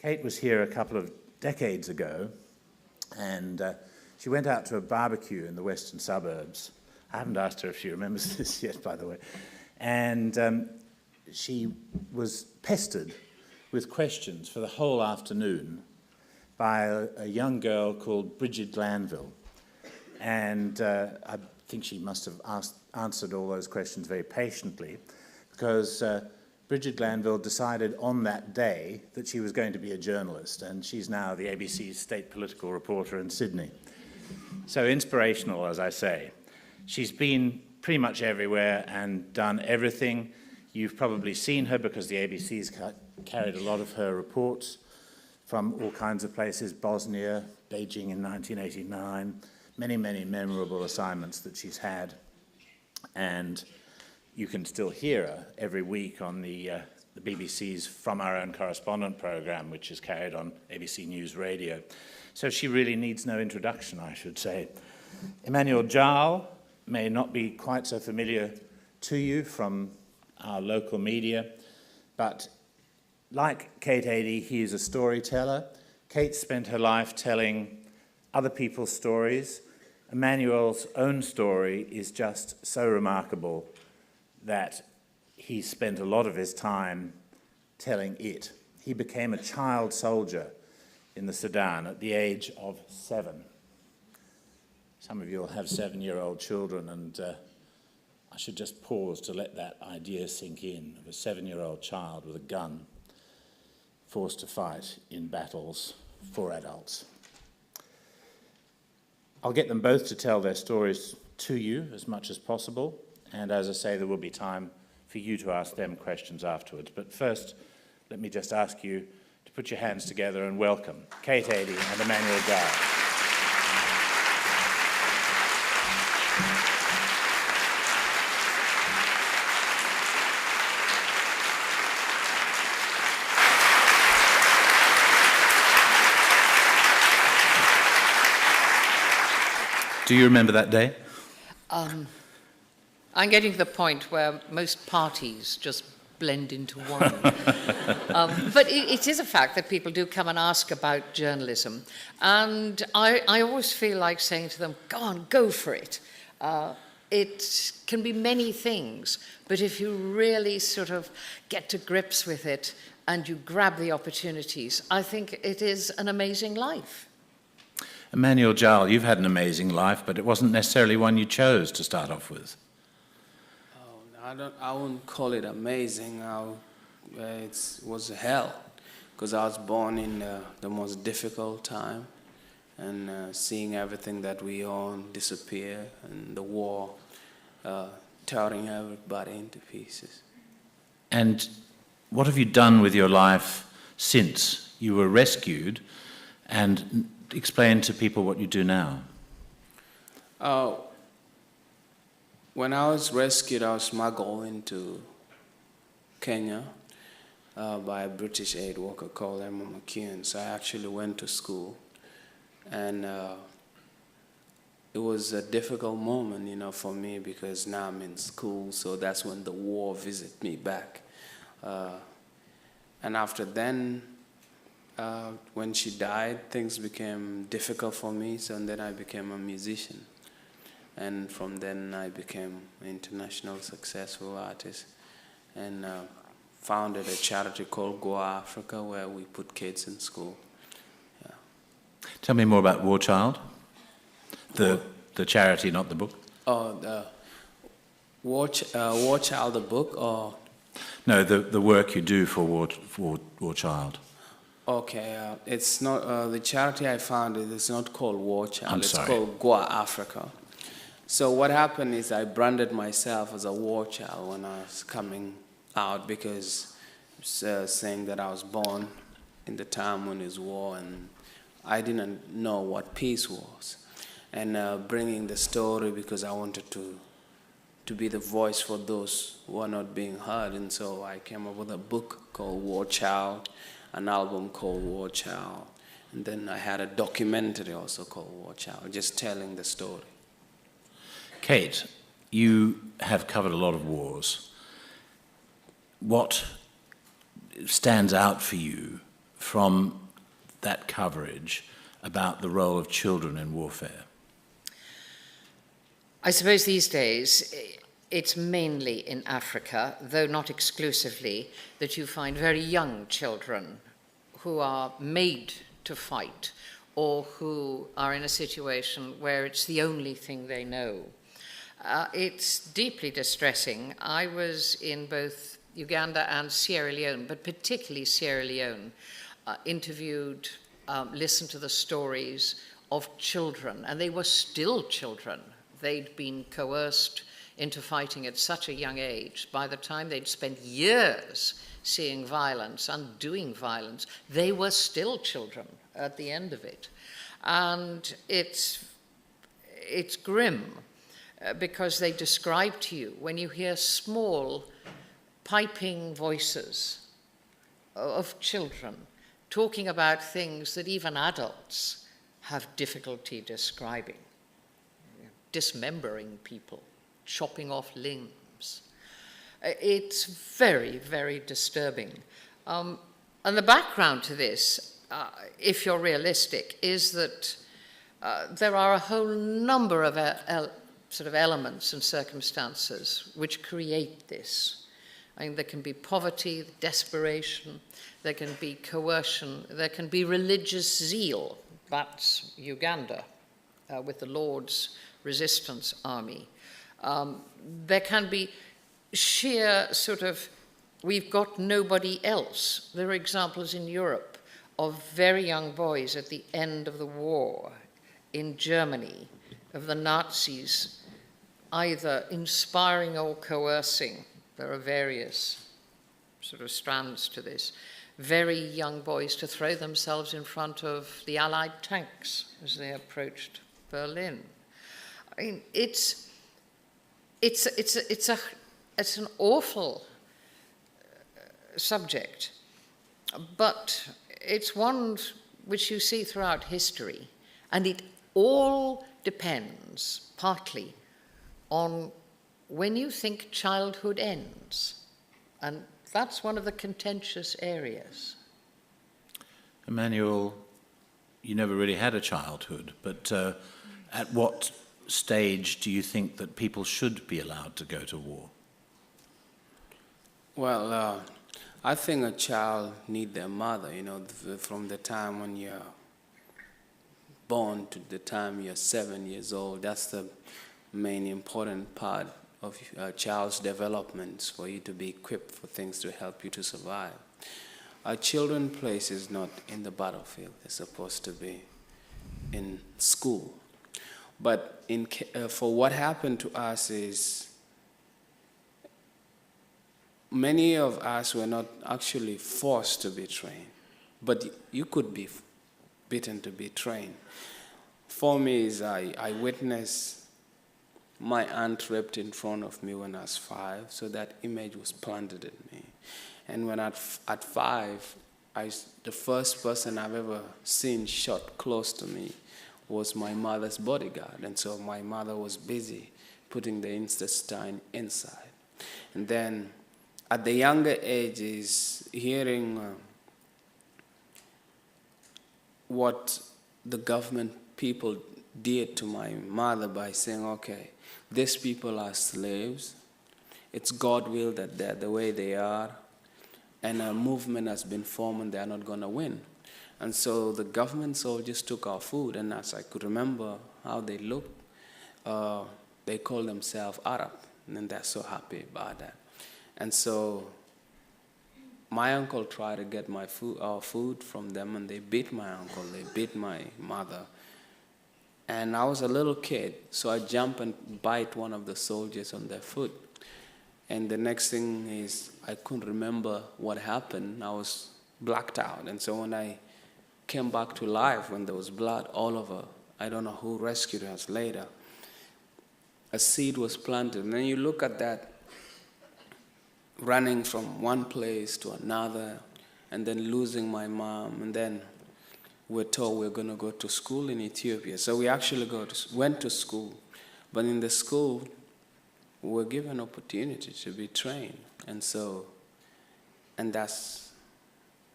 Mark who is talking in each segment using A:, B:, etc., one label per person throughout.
A: Kate was here a couple of decades ago, and she went out to a barbecue in the western suburbs. I haven't asked her if she remembers this yet, by the way. And she was pestered with questions for the whole afternoon by a young girl called Bridget Glanville. And I think she must have answered all those questions very patiently, because Bridget Glanville decided on that day that she was going to be a journalist, and she's now the ABC's state political reporter in Sydney. So inspirational, as I say. She's been pretty much everywhere and done everything. You've probably seen her because the ABC's carried a lot of her reports from all kinds of places, Bosnia, Beijing in 1989, many, many memorable assignments that she's had. And you can still hear her every week on the BBC's From Our Own Correspondent program, which is carried on ABC News Radio. So she really needs no introduction, I should say. Emmanuel Jal may not be quite so familiar to you from our local media, but like Kate Adie, he is a storyteller. Kate spent her life telling other people's stories. Emmanuel's own story is just so remarkable that he spent a lot of his time telling it. He became a child soldier in the Sudan at the age of 7. Some of you will have 7-year-old children, and I should just pause to let that idea sink in, of a 7-year-old child with a gun forced to fight in battles for adults. I'll get them both to tell their stories to you as much as possible, and as I say, there will be time for you to ask them questions afterwards. But first, let me just ask you to put your hands together and welcome Kate Adie and Emmanuel Jal. Do you remember that day?
B: I'm getting to the point where most parties just blend into one. But it is a fact that people do come and ask about journalism. And I always feel like saying to them, go on, go for it. It can be many things, but if you really sort of get to grips with it and you grab the opportunities, I think it is an amazing life.
A: Emmanuel Jal, you've had an amazing life, but it wasn't necessarily one you chose to start off with.
C: I wouldn't call it amazing. It was hell, because I was born in the most difficult time, and seeing everything that we own disappear, and the war tearing everybody into pieces.
A: And what have you done with your life since you were rescued? And explain to people what you do now.
C: When I was rescued, I was smuggled into Kenya by a British aid worker called Emma McKeon. So I actually went to school, and it was a difficult moment, for me, because now I'm in school. So that's when the war visited me back, and after then, when she died, things became difficult for me. So then I became a musician. And from then I became an international successful artist, and founded a charity called Go Africa, where we put kids in school. Yeah.
A: Tell me more about War Child, the charity, not the book.
C: Oh, the War Child, the book, or?
A: No, the work you do for War Child.
C: Okay, it's not, the charity I founded is not called War Child, it's
A: sorry.
C: called Go Africa. So what happened is I branded myself as a war child when I was coming out, because saying that I was born in the time when there's war, and I didn't know what peace was. And bringing the story, because I wanted to be the voice for those who are not being heard. And so I came up with a book called War Child, an album called War Child, and then I had a documentary also called War Child, just telling the story.
A: Kate, you have covered a lot of wars. What stands out for you from that coverage about the role of children in warfare?
B: I suppose these days it's mainly in Africa, though not exclusively, that you find very young children who are made to fight or who are in a situation where it's the only thing they know. It's deeply distressing. I was in both Uganda and Sierra Leone, but particularly Sierra Leone, interviewed, listened to the stories of children, and they were still children. They'd been coerced into fighting at such a young age. By the time they'd spent years seeing violence and doing violence, they were still children at the end of it. And it's grim, because they describe to you, when you hear small piping voices of children talking about things that even adults have difficulty describing, dismembering people, chopping off limbs. It's very, very disturbing. And the background to this, if you're realistic, is that there are a whole number of sort of elements and circumstances which create this. I mean, there can be poverty, desperation, there can be coercion, there can be religious zeal. That's Uganda with the Lord's Resistance Army. There can be sheer sort of, we've got nobody else. There are examples in Europe of very young boys at the end of the war in Germany, of the Nazis either inspiring or coercing. There are various sort of strands to this. Very young boys to throw themselves in front of the Allied tanks as they approached Berlin. I mean, it's an awful subject, but it's one which you see throughout history, and it all depends partly on when you think childhood ends, and that's one of the contentious areas.
A: Emmanuel, you never really had a childhood, but at what stage do you think that people should be allowed to go to war?
C: Well, I think a child needs their mother, from the time when you're born to the time you're 7 years old. That's the main important part of a child's development, for you to be equipped for things to help you to survive. Our children's place is not in the battlefield. They're supposed to be in school. But for what happened to us is, many of us were not actually forced to be trained, but you could be bitten to be trained. For me, I witnessed my aunt raped in front of me when I was 5, so that image was planted in me. And when at 5, the first person I've ever seen shot close to me was my mother's bodyguard. And so my mother was busy putting the intestine inside. And then at the younger ages, hearing what the government people did to my mother by saying, okay, these people are slaves. It's God's will that they're the way they are. And a movement has been formed and they're not going to win. And so the government soldiers took our food, and as I could remember how they looked, they called themselves Arab, and they're so happy about that. And so my uncle tried to get our food from them, and they beat my uncle, they beat my mother. And I was a little kid, so I jump and bite one of the soldiers on their foot. And the next thing is, I couldn't remember what happened. I was blacked out. And so when I came back to life, when there was blood all over, I don't know who rescued us later, a seed was planted. And then you look at that, running from one place to another, and then losing my mom, and then we're told we're going to go to school in Ethiopia. So we actually went to school, but in the school, we were given opportunity to be trained. And that's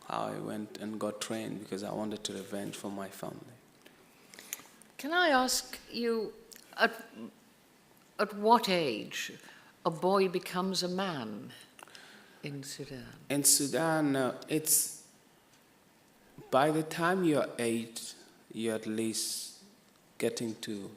C: how I went and got trained because I wanted to revenge for my family.
B: Can I ask you, at what age a boy becomes a man in Sudan?
C: In Sudan, it's by the time you're 8, you're at least getting to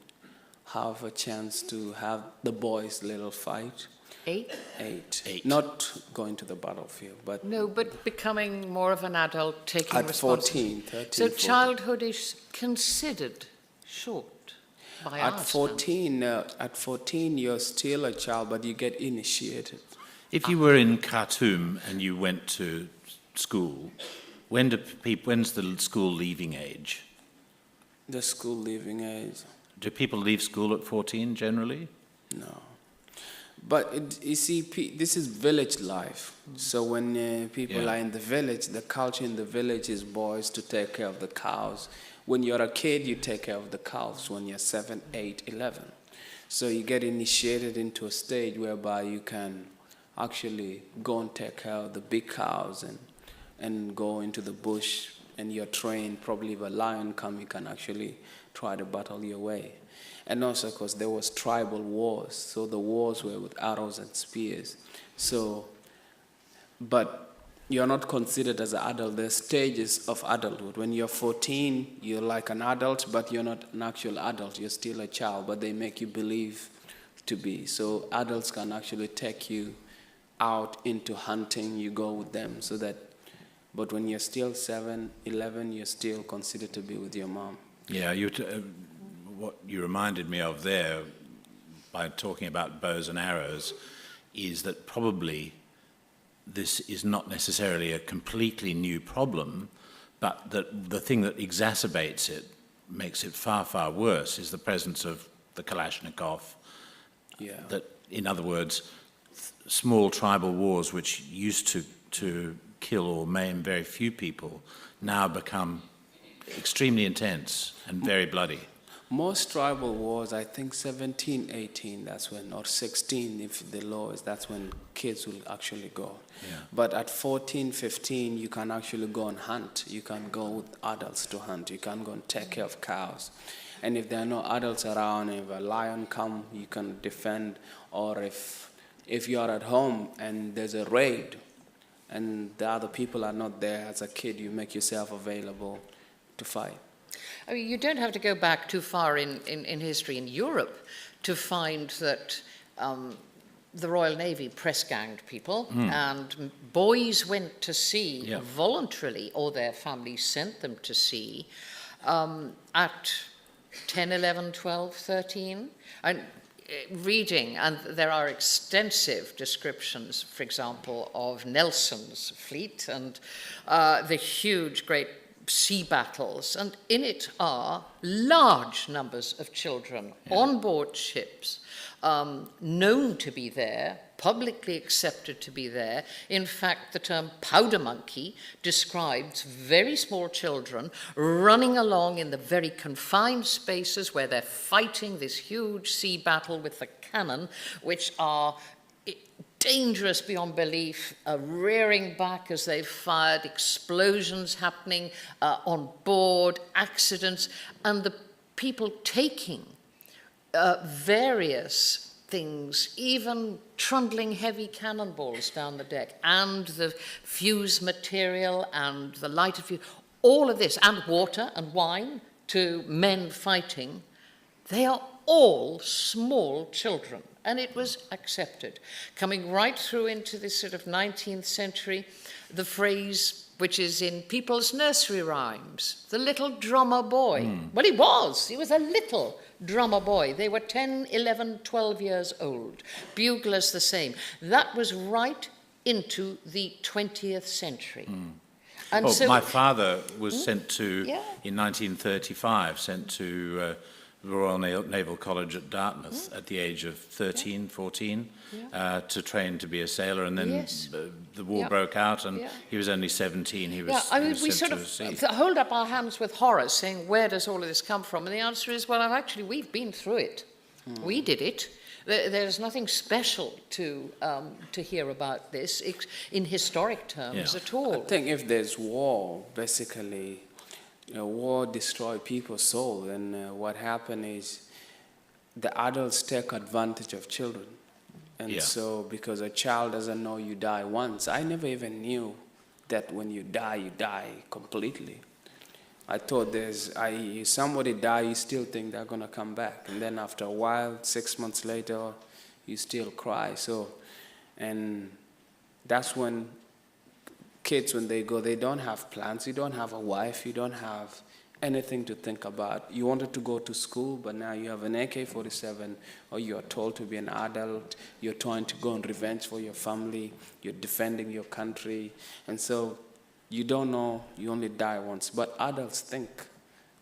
C: have a chance to have the boys' little fight.
B: 8?
C: 8. Not going to the battlefield, but...
B: No, but becoming more of an adult, taking
C: at
B: responsibility.
C: 14, 13,
B: So
C: 14.
B: childhood is considered short by
C: At
B: our
C: 14, you're still a child, but you get initiated.
A: If you were in Khartoum and you went to school, when's the school leaving age?
C: The school leaving age?
A: Do people leave school at 14 generally?
C: No. But you see, this is village life. So when people are in the village, the culture in the village is boys to take care of the cows. When you're a kid, you take care of the cows when you're 7, 8, 11. So you get initiated into a stage whereby you can actually go and take care of the big cows and go into the bush, and you're trained. Probably if a lion comes, you can actually try to battle your way. And also because there was tribal wars, so the wars were with arrows and spears. So, but you're not considered as an adult. There's stages of adulthood. When you're 14, you're like an adult, but you're not an actual adult. You're still a child, but they make you believe to be. So adults can actually take you out into hunting. You go with them so that, but when you're still 7, 11, you're still considered to be with your mom.
A: Yeah, what you reminded me of there by talking about bows and arrows is that probably this is not necessarily a completely new problem, but that the thing that exacerbates it, makes it far, far worse, is the presence of the Kalashnikov.
C: Yeah.
A: That, in other words, small tribal wars which used to kill or maim very few people now become extremely intense and very bloody.
C: Most tribal wars, I think 17, 18, that's when, or 16 if the law is, that's when kids will actually go.
A: Yeah.
C: But at 14, 15, you can actually go and hunt. You can go with adults to hunt. You can go and take care of cows. And if there are no adults around, if a lion comes, you can defend. Or if you are at home and there's a raid and the other people are not there, as a kid, you make yourself available to fight.
B: I mean, you don't have to go back too far in history in Europe to find that the Royal Navy press-ganged people, and boys went to sea voluntarily, or their families sent them to sea at 10, 11, 12, 13. And reading, and there are extensive descriptions, for example, of Nelson's fleet and the huge, great sea battles, and in it are large numbers of children on board ships, known to be there, publicly accepted to be there. In fact, the term powder monkey describes very small children running along in the very confined spaces where they're fighting this huge sea battle with the cannon, which are dangerous beyond belief, rearing back as they've fired, explosions happening on board, accidents, and the people taking various things, even trundling heavy cannonballs down the deck, and the fuse material and the lighter fuse, all of this, and water and wine to men fighting, they are all small children. And it was accepted. Coming right through into this sort of 19th century, the phrase which is in people's nursery rhymes, the little drummer boy. Well, he was a little drummer boy. They were 10, 11, 12 years old. Buglers the same. That was right into the 20th century. And
A: well,
B: so,
A: my father was sent to, in 1935, sent to the Royal Naval College at Dartmouth at the age of 13, 14, to train to be a sailor, and then the war broke out, and he was only 17. He was,
B: we sort of hold up our hands with horror, saying, where does all of this come from? And the answer is, well, we've been through it. We did it. There's nothing special to hear about this in historic terms at all.
C: I think if there's war, basically, war destroys people's soul, and what happens is the adults take advantage of children. And so, because a child doesn't know you die once, I never even knew that when you die completely. I thought somebody die, you still think they're gonna come back, and then after a while, 6 months later, you still cry. So, and that's when kids, when they go, they don't have plans. You don't have a wife. You don't have anything to think about. You wanted to go to school, but now you have an AK-47, or you are told to be an adult. You're trying to go on revenge for your family. You're defending your country, and so you don't know, you only die once. But adults think,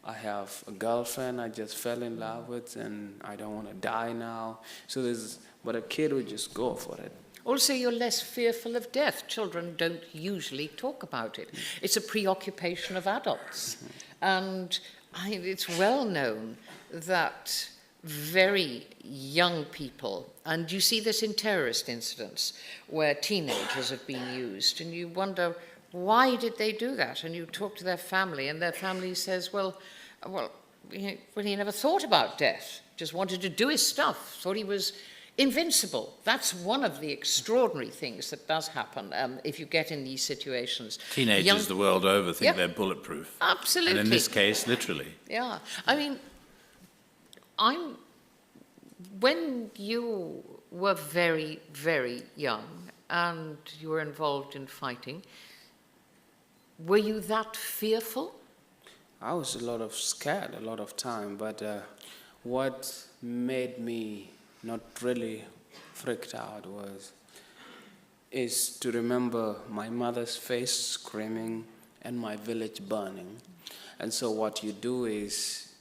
C: I have a girlfriend I just fell in love with, and I don't want to die now. So but a kid would just go for it.
B: Also, you're less fearful of death. Children don't usually talk about it. It's a preoccupation of adults. And it's well known that very young people, and you see this in terrorist incidents where teenagers have been used, and you wonder, why did they do that? And you talk to their family, and their family says, well, he never thought about death, just wanted to do his stuff, thought he was invincible. That's one of the extraordinary things that does happen if you get in these situations.
A: Teenagers the world over think they're bulletproof.
B: Absolutely.
A: And in this case, literally.
B: Yeah. I mean, when you were very, very young and you were involved in fighting, were you that fearful?
C: I was scared a lot of time, but what made me not really freaked out is to remember my mother's face screaming and my village burning. And so what you do is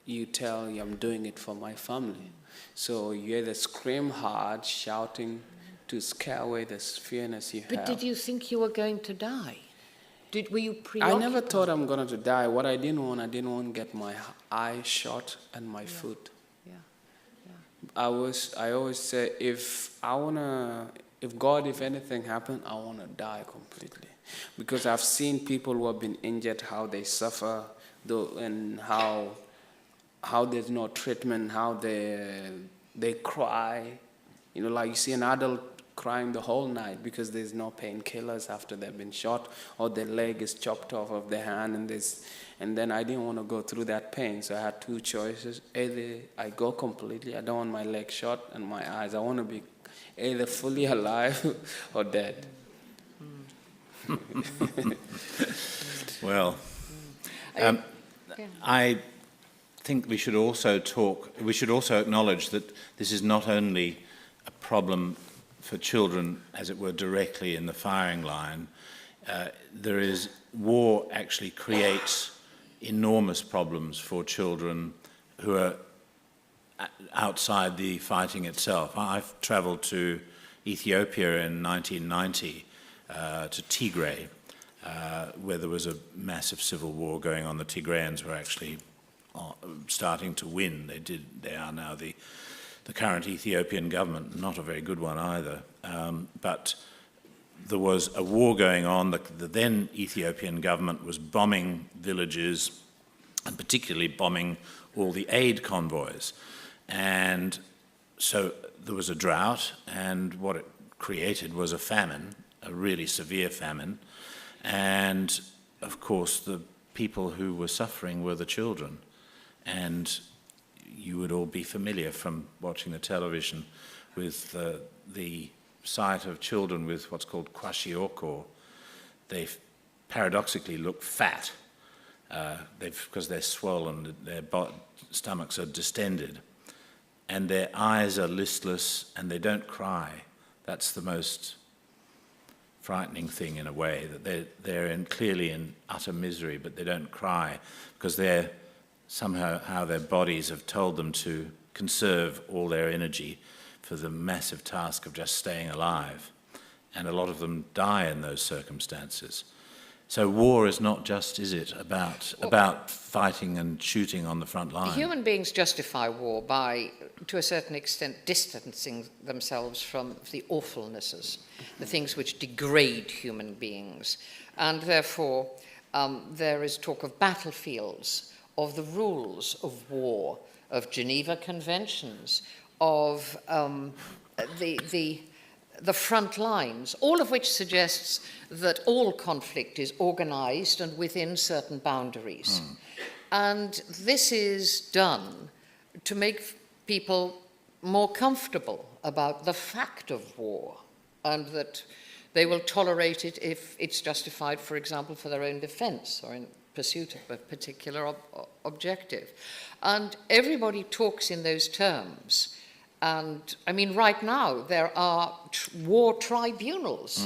C: you tell I'm doing it for my family. So you either scream hard, shouting to scare away the fearness you have.
B: But did you think you were going to die? Were you preoccupied?
C: I never thought I'm going to die. What I didn't want to get my eye shot and my foot. I always say, if anything happened, I want to die completely. Because I've seen people who have been injured, how they suffer, and how there's no treatment, how they cry. Like you see an adult crying the whole night because there's no painkillers after they've been shot, or their leg is chopped off of their hand, and then I didn't want to go through that pain, so I had two choices. Either I go completely, I don't want my leg shot and my eyes. I want to be either fully alive or dead.
A: Well, I think we should also acknowledge that this is not only a problem for children, as it were, directly in the firing line. War actually creates enormous problems for children who are outside the fighting itself. I've traveled to Ethiopia in 1990, to Tigray, where there was a massive civil war going on. The Tigrayans were actually starting to win. They are now the current Ethiopian government, not a very good one either. But there was a war going on. The then Ethiopian government was bombing villages, and particularly bombing all the aid convoys. And so there was a drought, and what it created was a famine, a really severe famine. And of course, the people who were suffering were the children. And you would all be familiar from watching the television with the sight of children with what's called Kwashiorkor. They paradoxically look fat because they're swollen, their stomachs are distended, and their eyes are listless, and they don't cry. That's the most frightening thing in a way, that they're clearly in utter misery, but they don't cry because they're somehow how their bodies have told them to conserve all their energy for the massive task of just staying alive. And a lot of them die in those circumstances. So war is not just, is it, about fighting and shooting on the front line?
B: Human beings justify war by, to a certain extent, distancing themselves from the awfulnesses, the things which degrade human beings. And therefore, there is talk of battlefields, of the rules of war, of Geneva Conventions, of the front lines, all of which suggests that all conflict is organized and within certain boundaries. And this is done to make people more comfortable about the fact of war, and that they will tolerate it if it's justified, for example, for their own defense or in pursuit of a particular objective. And everybody talks in those terms. And, I mean, right now, there are war tribunals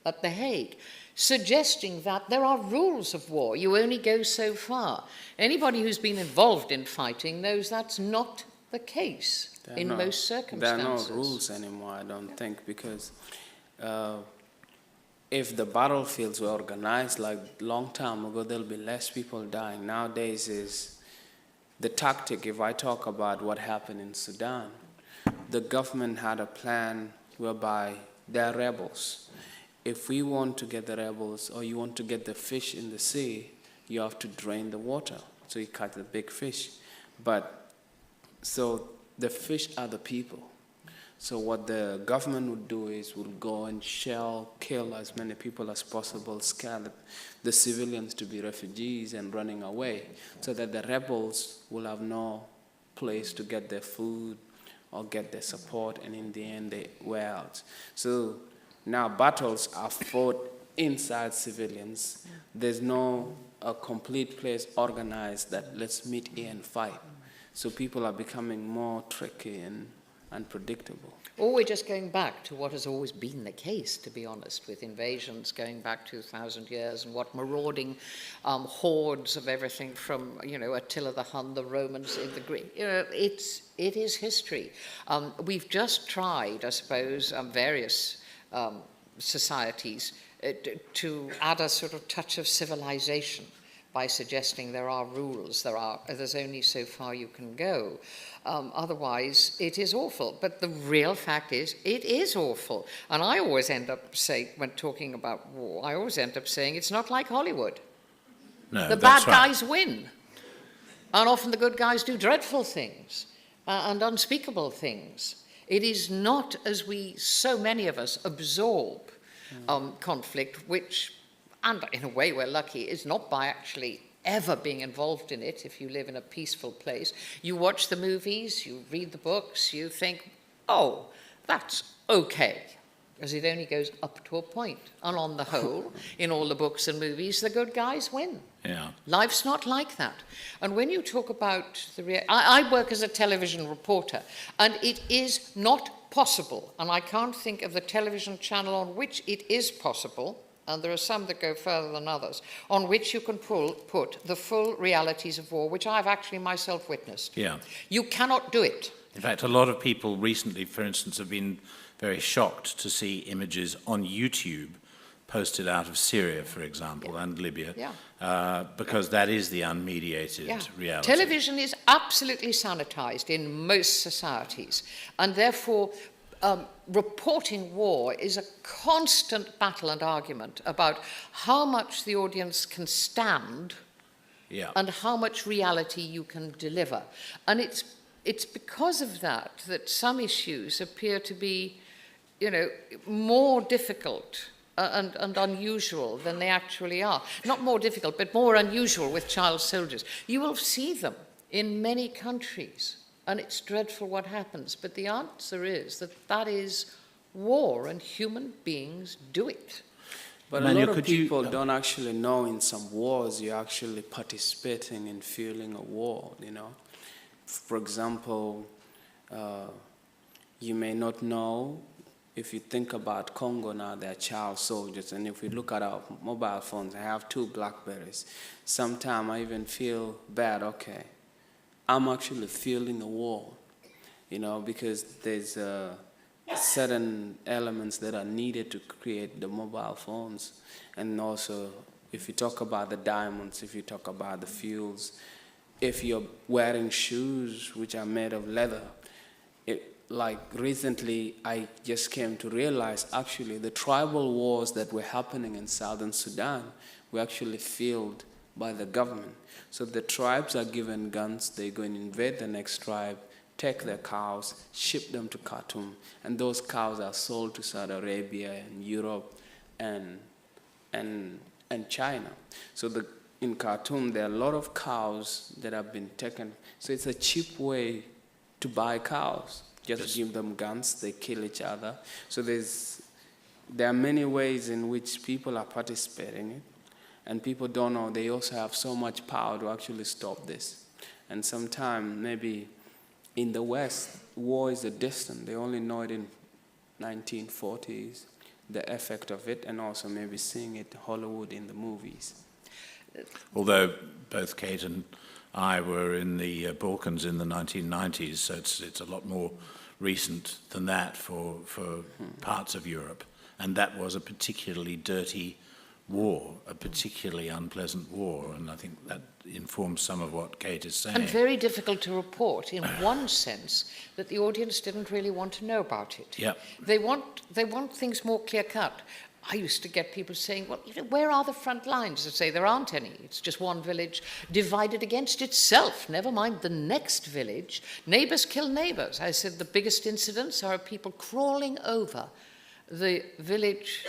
B: at The Hague, suggesting that there are rules of war. You only go so far. Anybody who's been involved in fighting knows that's not the case in most circumstances.
C: There are no rules anymore, I don't think, because if the battlefields were organized like long time ago, there'll be less people dying. Nowadays is the tactic. If I talk about what happened in Sudan, the government had a plan whereby there are rebels. If we want to get the rebels, or you want to get the fish in the sea, you have to drain the water. So you catch the big fish. So the fish are the people. So what the government would do is would go and kill as many people as possible, scare the civilians to be refugees and running away, so that the rebels will have no place to get their food or get their support, and in the end they wear out. So now battles are fought inside civilians. There's no a complete place organized that let's meet here and fight. So people are becoming more tricky and unpredictable.
B: Or we're just going back to what has always been the case, to be honest, with invasions going back 2,000 years, and what marauding hordes of everything from, Attila the Hun, the Romans, in the Greek. It is history. We've just tried, I suppose, various societies to add a sort of touch of civilization by suggesting there are rules, there's only so far you can go. Otherwise, it is awful. But the real fact is, it is awful. And I always end up saying, when talking about war, I always end up saying it's not like Hollywood.
A: No,
B: the bad guys win. And often the good guys do dreadful things and unspeakable things. It is not, as so many of us, absorb conflict, which, and in a way we're lucky, is not by actually ever being involved in it. If you live in a peaceful place, you watch the movies, you read the books, you think, oh, that's okay, because it only goes up to a point. And on the whole, in all the books and movies, the good guys win.
A: Yeah.
B: Life's not like that. And when you talk about I work as a television reporter, and it is not possible, and I can't think of the television channel on which it is possible, and there are some that go further than others, on which you can put the full realities of war, which I've actually myself witnessed.
A: Yeah.
B: You cannot do it.
A: In fact, a lot of people recently, for instance, have been very shocked to see images on YouTube posted out of Syria, for example, and Libya, because that is the unmediated reality.
B: Television is absolutely sanitized in most societies, and therefore reporting war is a constant battle and argument about how much the audience can stand and how much reality you can deliver. And it's because of that some issues appear to be, more difficult and unusual than they actually are. Not more difficult, but more unusual with child soldiers. You will see them in many countries. And it's dreadful what happens. But the answer is that is war, and human beings do it.
C: But a lot of people don't actually know in some wars you're actually participating in fueling a war, For example, you may not know, if you think about Congo now, they're child soldiers. And if we look at our mobile phones, I have 2 Blackberries. Sometimes I even feel bad, I'm actually feeling the war, because there's certain elements that are needed to create the mobile phones. And also, if you talk about the diamonds, if you talk about the fuels, if you're wearing shoes which are made of leather, like recently I just came to realize actually the tribal wars that were happening in southern Sudan were actually fueled by the government. So the tribes are given guns, they go and invade the next tribe, take their cows, ship them to Khartoum, and those cows are sold to Saudi Arabia and Europe and China. So in Khartoum, there are a lot of cows that have been taken. So it's a cheap way to buy cows. Just give them guns, they kill each other. So there are many ways in which people are participating in it, and people don't know they also have so much power to actually stop this. And sometimes maybe in the West, war is a distant. They only know it in 1940s, the effect of it, and also maybe seeing it in Hollywood in the movies.
A: Although both Kate and I were in the Balkans in the 1990s, so it's a lot more recent than that for parts of Europe. And that was a particularly dirty war, a particularly unpleasant war, and I think that informs some of what Kate is saying.
B: And very difficult to report in one sense, that the audience didn't really want to know about it.
A: Yeah.
B: They want things more clear-cut. I used to get people saying, well, where are the front lines? I'd say there aren't any. It's just one village divided against itself. Never mind the next village. Neighbors kill neighbors. I said the biggest incidents are people crawling over the village,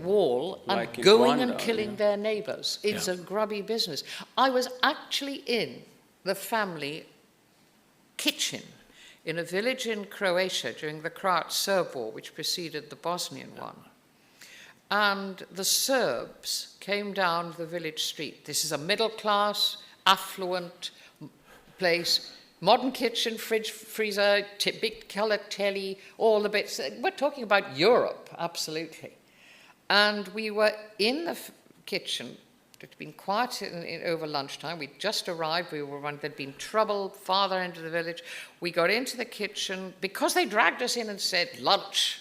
B: wall and
C: like
B: going
C: Rwanda,
B: and killing their neighbors. It's a grubby business. I was actually in the family kitchen in a village in Croatia during the Croat-Serb War, which preceded the Bosnian one. And the Serbs came down the village street. This is a middle-class, affluent place, modern kitchen, fridge, freezer, big colour telly, all the bits. We're talking about Europe, absolutely. And we were in the kitchen. It had been quiet over lunchtime. We'd just arrived. There'd been trouble farther into the village. We got into the kitchen because they dragged us in and said, lunch.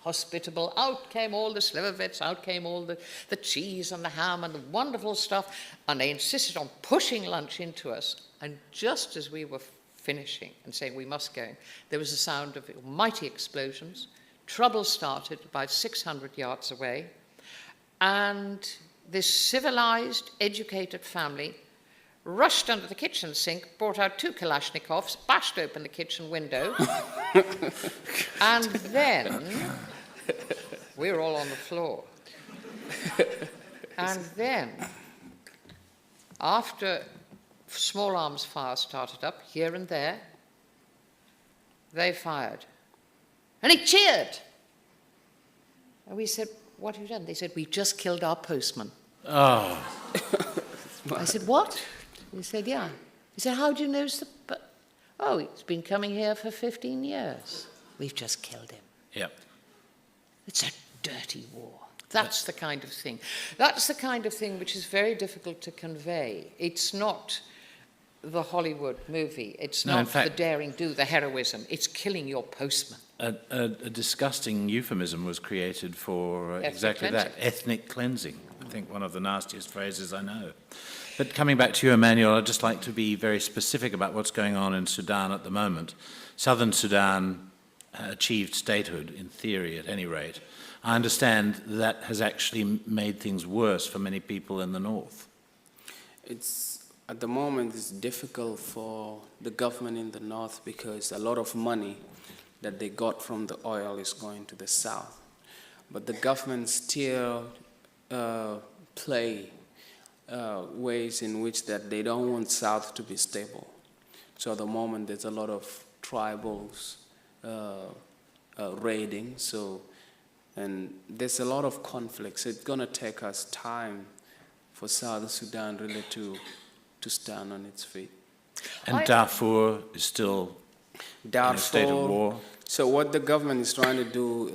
B: Hospitable. Out came all the slivovitz, out came all the cheese and the ham and the wonderful stuff. And they insisted on pushing lunch into us. And just as we were finishing and saying we must go, there was a sound of mighty explosions. Trouble started about 600 yards away. And this civilized, educated family rushed under the kitchen sink, brought out 2 Kalashnikovs, bashed open the kitchen window, and then we were all on the floor. And then, after small arms fire started up, here and there, they fired. And he cheered. And we said, what have you done? They said, we've just killed our postman.
A: Oh.
B: I said, what? He said, yeah. He said, how do you know? Oh, he's been coming here for 15 years. We've just killed him.
A: Yep.
B: It's a dirty war. That's the kind of thing. That's the kind of thing which is very difficult to convey. It's not the Hollywood movie. It's not the daring do, the heroism. It's killing your postman.
A: A disgusting euphemism was created for exactly that, ethnic cleansing. I think one of the nastiest phrases I know. But coming back to you, Emmanuel, I'd just like to be very specific about what's going on in Sudan at the moment. Southern Sudan achieved statehood, in theory at any rate. I understand that has actually made things worse for many people in the north.
C: At the moment, it's difficult for the government in the north because a lot of money that they got from the oil is going to the south. But the government still play ways in which that they don't want south to be stable. So at the moment, there's a lot of tribals raiding. And there's a lot of conflicts. It's going to take us time for South Sudan really to stand on its feet.
A: And Darfur is still in a state of war.
C: So what the government is trying to do,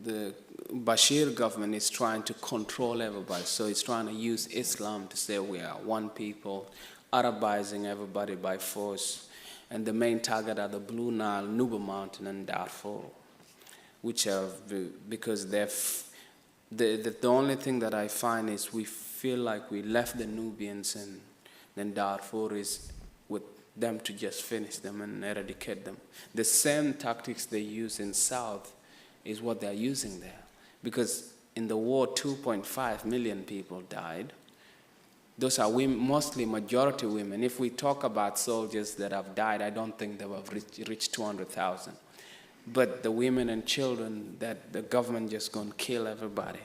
C: the Bashir government is trying to control everybody. So it's trying to use Islam to say we are one people, Arabizing everybody by force. And the main target are the Blue Nile, Nuba Mountain, and Darfur, which are, because the only thing that I find is we feel like we left the Nubians, and then Darfur is with them to just finish them and eradicate them. The same tactics they use in South is what they're using there. Because in the war, 2.5 million people died. Those are women, mostly majority women. If we talk about soldiers that have died, I don't think they have reached 200,000. But the women and children that the government just going to kill everybody,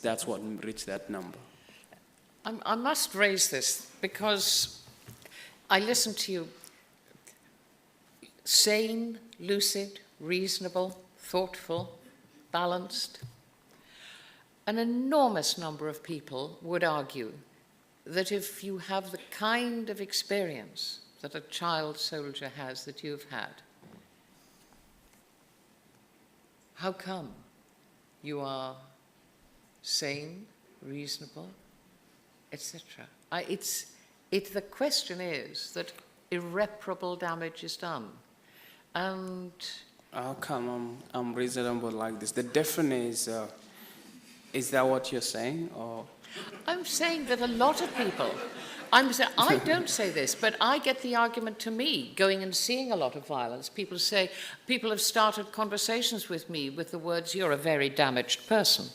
C: that's what reached that number.
B: I must raise this because I listened to you, sane, lucid, reasonable, thoughtful, balanced. An enormous number of people would argue that if you have the kind of experience that a child soldier has that you've had, how come you are sane, reasonable, etc.? The question is that irreparable damage is done. And
C: how come I'm reasonable like this? The difference is that what you're saying? Or?
B: I'm saying that a lot of people, I don't say this, but I get the argument to me, going and seeing a lot of violence. People have started conversations with me with the words, "You're a very damaged person."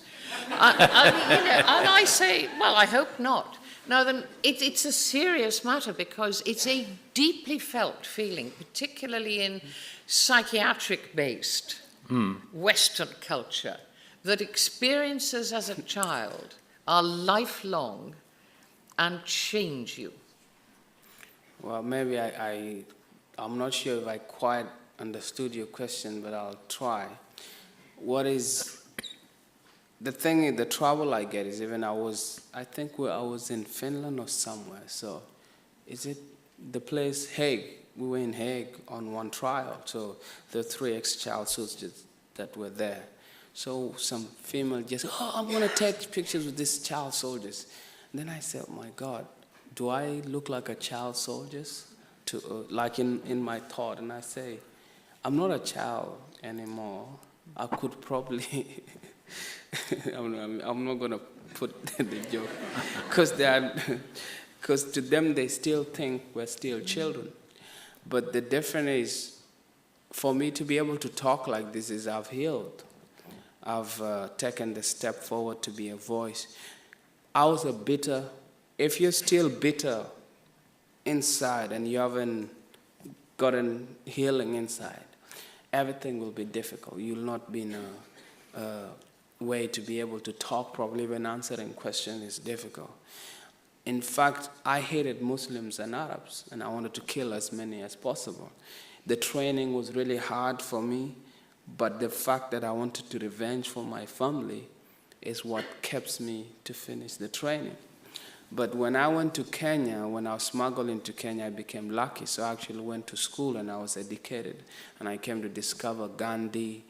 B: And I say, well, I hope not. Now then, it's a serious matter because it's a deeply felt feeling, particularly in psychiatric-based Western culture, that experiences as a child are lifelong and change you.
C: Well, maybe I'm not sure if I quite understood your question, but I'll try. What is the thing? The trouble I get is I was in Finland or somewhere. So, is it the place Hague? We were in Hague on one trial. So the 3 ex-child soldiers that were there. So some female just, I'm going to take pictures with these child soldiers. And then I said, oh my God, do I look like a child soldier? Like in my thought. And I say, I'm not a child anymore. I could probably, I'm not going to put the joke. Because to them, they still think we're still children. But the difference is, for me to be able to talk like this is I've healed. I've taken the step forward to be a voice. I was a bitter, if you're still bitter inside and you haven't gotten healing inside, everything will be difficult. You'll not be in a way to be able to talk properly when answering questions is difficult. In fact, I hated Muslims and Arabs, and I wanted to kill as many as possible. The training was really hard for me, but the fact that I wanted to revenge for my family is what kept me to finish the training. But when I went to Kenya, when I was smuggled into Kenya, I became lucky. So I actually went to school and I was educated. And I came to discover Gandhi,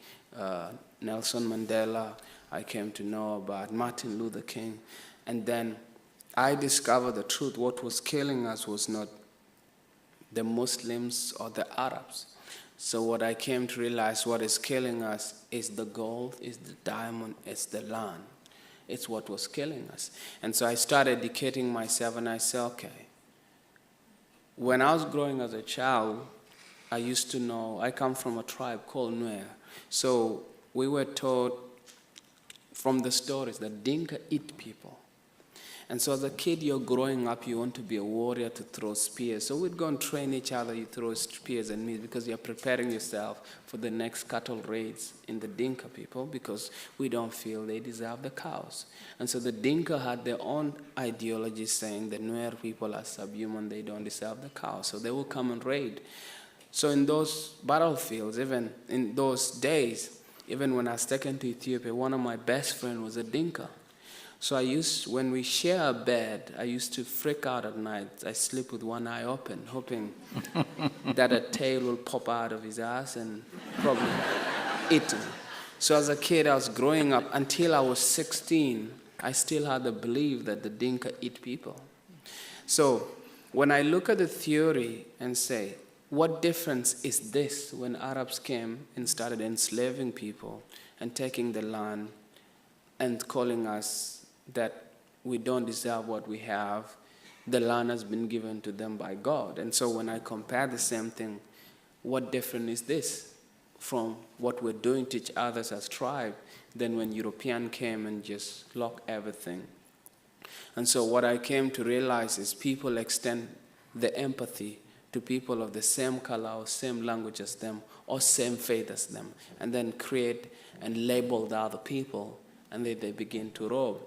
C: Nelson Mandela. I came to know about Martin Luther King. And then I discovered the truth. What was killing us was not the Muslims or the Arabs. So what I came to realize, what is killing us is the gold, is the diamond, it's the land. It's what was killing us. And so I started educating myself, and I said, okay, when I was growing as a child, I used to know, I come from a tribe called Nuer. So we were taught from the stories that Dinka eat people. And so as a kid, you're growing up, you want to be a warrior to throw spears. So we'd go and train each other, you throw spears and meat, because you're preparing yourself for the next cattle raids in the Dinka people, because we don't feel they deserve the cows. And so the Dinka had their own ideology saying the Nuer people are subhuman, they don't deserve the cows. So they will come and raid. So in those battlefields, even in those days, even when I was taken to Ethiopia, one of my best friends was a Dinka. So when we share a bed, I used to freak out at night. I sleep with one eye open, hoping that a tail will pop out of his ass and probably eat him. So as a kid, I was growing up. Until I was 16, I still had the belief that the Dinka eat people. So when I look at the theory and say, what difference is this when Arabs came and started enslaving people and taking the land and calling us that we don't deserve what we have? The land has been given to them by God. And so when I compare the same thing, what different is this from what we're doing to each other as tribe than when European came and just locked everything? And so what I came to realize is people extend the empathy to people of the same color or same language as them or same faith as them, and then create and label the other people, and they begin to rob.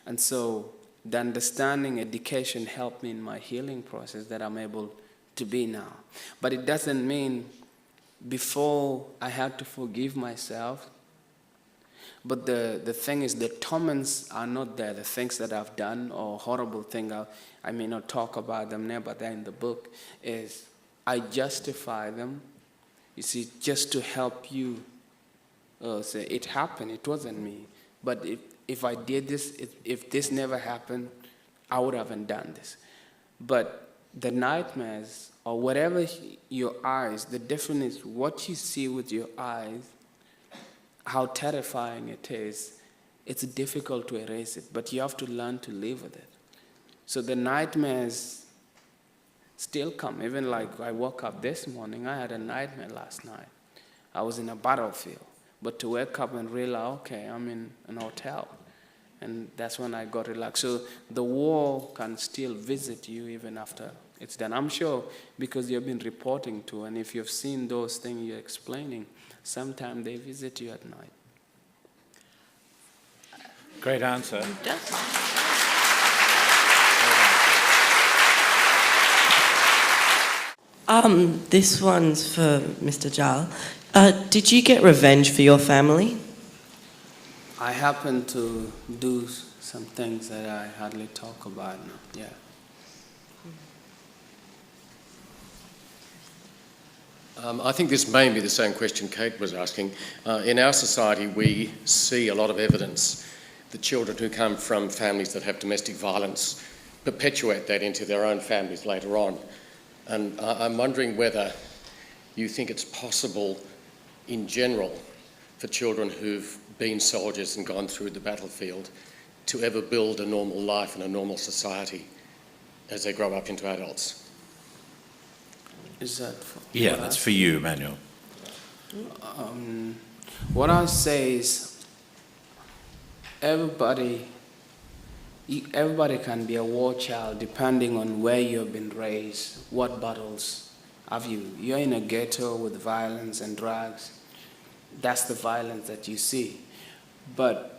C: And so the understanding, education helped me in my healing process that I'm able to be now. But it doesn't mean before I had to forgive myself. But the thing is, the torments are not there. The things that I've done or horrible thing, I may not talk about them now, but they're in the book, is I justify them, you see, just to help you say, it happened, it wasn't me. But if I did this, if this never happened, I would haven't done this. But the nightmares, or whatever your eyes, the difference is what you see with your eyes, how terrifying it is. It's difficult to erase it, but you have to learn to live with it. So the nightmares still come. Even like I woke up this morning, I had a nightmare last night. I was in a battlefield. But to wake up and realize, okay, I'm in an hotel. And that's when I got relaxed. So the war can still visit you even after it's done. I'm sure because you've been reporting to, and if you've seen those things you're explaining, sometimes they visit you at night.
A: Great answer.
D: This one's for Mr. Jal. Did you get revenge for your family?
C: I happen to do some things that I hardly talk about now, yeah.
E: I think this may be the same question Kate was asking. In our society, we see a lot of evidence that children who come from families that have domestic violence perpetuate that into their own families later on. And I'm wondering whether you think it's possible in general for children who've been soldiers and gone through the battlefield to ever build a normal life in a normal society as they grow up into adults.
C: Is that for
A: Yeah, that's for you, Emmanuel.
C: What I say is everybody can be a war child depending on where you've been raised, what battles have you. You're in a ghetto with violence and drugs. That's the violence that you see. But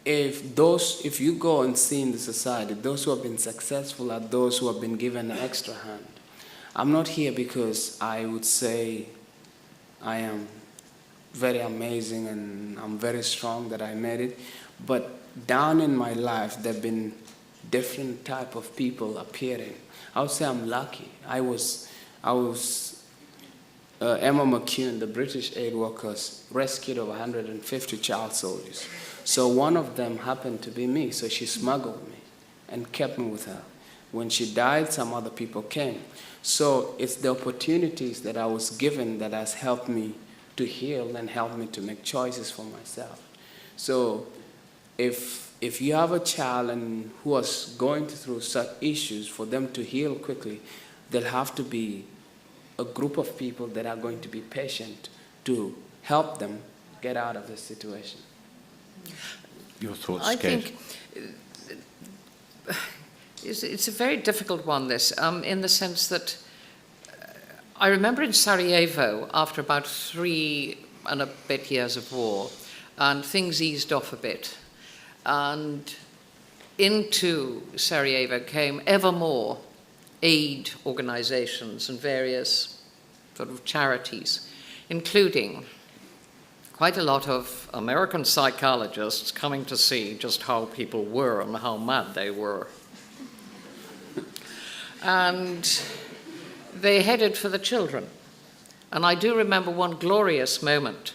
C: if you go and see in the society, those who have been successful are those who have been given an extra hand. I'm not here because I would say I am very amazing and I'm very strong that I made it, but down in my life there have been different type of people appearing. I would say I'm lucky. I was Emma McCune, the British aid workers, rescued over 150 child soldiers. So one of them happened to be me, so she smuggled me and kept me with her. When she died, some other people came. So it's the opportunities that I was given that has helped me to heal and helped me to make choices for myself. So if you have a child and who is going through such issues, for them to heal quickly, there'll have to be a group of people that are going to be patient to help them get out of this situation.
A: Your thoughts,
B: I
A: Kate?
B: think it's a very difficult one, this, in the sense that I remember in Sarajevo, after about 3 and a bit years of war, and things eased off a bit, and into Sarajevo came ever more aid organizations and various sort of charities, including quite a lot of American psychologists coming to see just how people were and how mad they were. And they headed for the children. And I do remember one glorious moment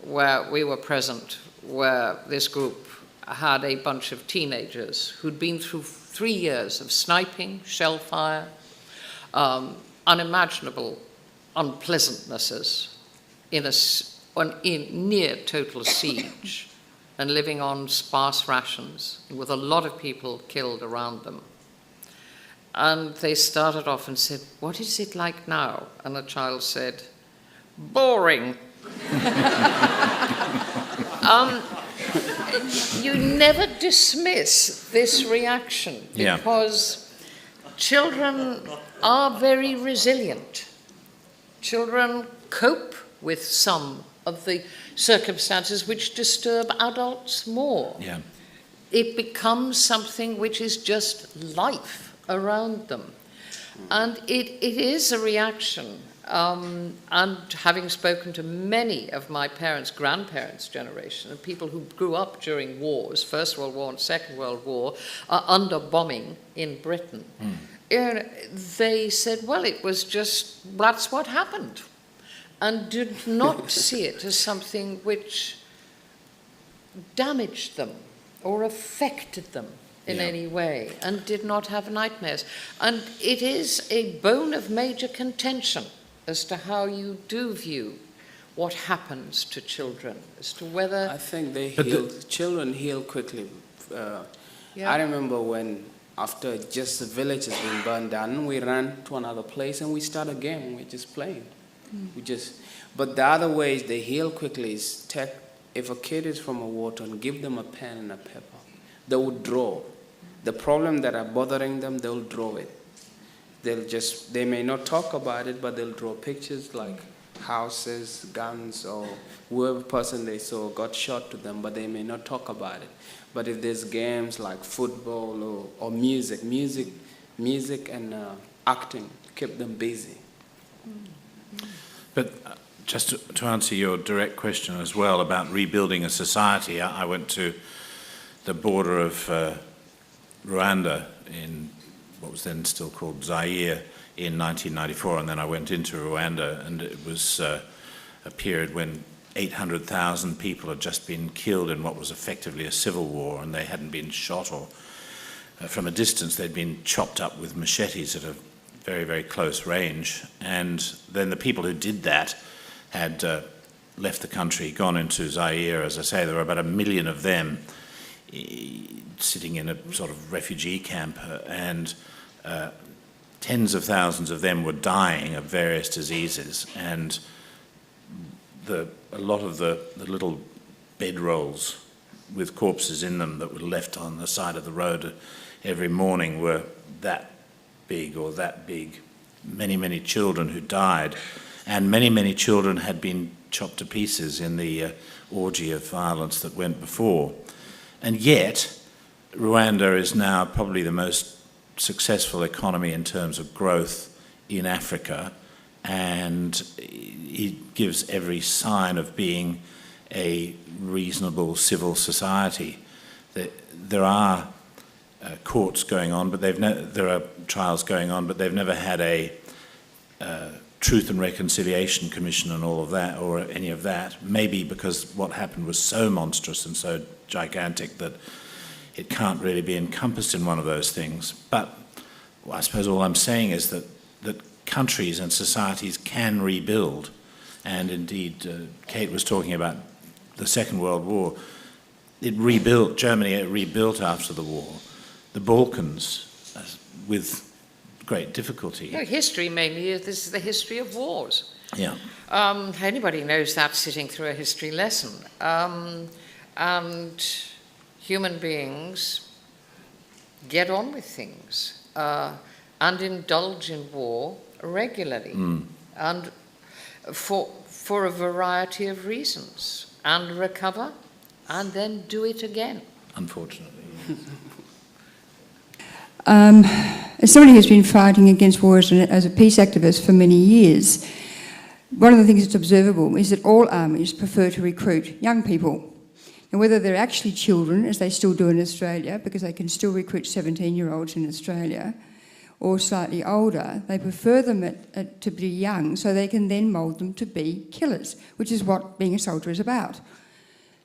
B: where we were present, where this group had a bunch of teenagers who'd been through 3 years of sniping, shell fire, unimaginable unpleasantnesses in near total siege and living on sparse rations with a lot of people killed around them. And they started off and said, "What is it like now?" And a child said, "Boring." You never dismiss this reaction because children are very resilient. Children cope with some of the circumstances which disturb adults more.
A: Yeah.
B: It becomes something which is just life around them. And it is a reaction. And having spoken to many of my parents' grandparents' generation, and people who grew up during wars, First World War and Second World War, under bombing in Britain, they said, well, it was just, that's what happened. And did not see it as something which damaged them or affected them in any way, and did not have nightmares. And it is a bone of major contention as to how you do view what happens to children, as to whether...
C: I think they heal, children heal quickly. I remember when, after just the village has been burned down, we ran to another place and we start again, we're just playing. But the other ways they heal quickly is if a kid is from a war torn, give them a pen and a paper. They will draw. The problem that are bothering them, they'll draw it. They may not talk about it, but they'll draw pictures like houses, guns, or whoever person they saw got shot to them, but they may not talk about it. But if there's games like football or music and acting, keep them busy.
A: But just to answer your direct question as well about rebuilding a society, I went to the border of Rwanda in what was then still called Zaire in 1994, and then I went into Rwanda, and it was a period when 800,000 people had just been killed in what was effectively a civil war, and they hadn't been shot or from a distance, they'd been chopped up with machetes at a very, very close range. And then the people who did that had left the country, gone into Zaire. As I say, there were about 1 million of them sitting in a sort of refugee camp, and tens of thousands of them were dying of various diseases, and a lot of the little bedrolls with corpses in them that were left on the side of the road every morning were that big or that big. Many, many children who died, and many, many children had been chopped to pieces in the orgy of violence that went before. And yet, Rwanda is now probably the most successful economy in terms of growth in Africa, and it gives every sign of being a reasonable civil society. There are courts going on, but there are trials going on, but they've never had a Truth and Reconciliation Commission and all of that, or any of that. Maybe because what happened was so monstrous and so gigantic that it can't really be encompassed in one of those things. But I suppose all I'm saying is that countries and societies can rebuild. And indeed, Kate was talking about the Second World War. Germany rebuilt after the war. The Balkans, with great difficulty.
B: No, history mainly, this is the history of wars.
A: Yeah.
B: Anybody knows that sitting through a history lesson. And human beings get on with things and indulge in war regularly, and for a variety of reasons, and recover and then do it again.
A: Unfortunately.
F: As somebody who's been fighting against wars as a peace activist for many years, one of the things that's observable is that all armies prefer to recruit young people. And whether they're actually children, as they still do in Australia, because they can still recruit 17-year-olds in Australia, or slightly older, they prefer them to be young so they can then mould them to be killers, which is what being a soldier is about.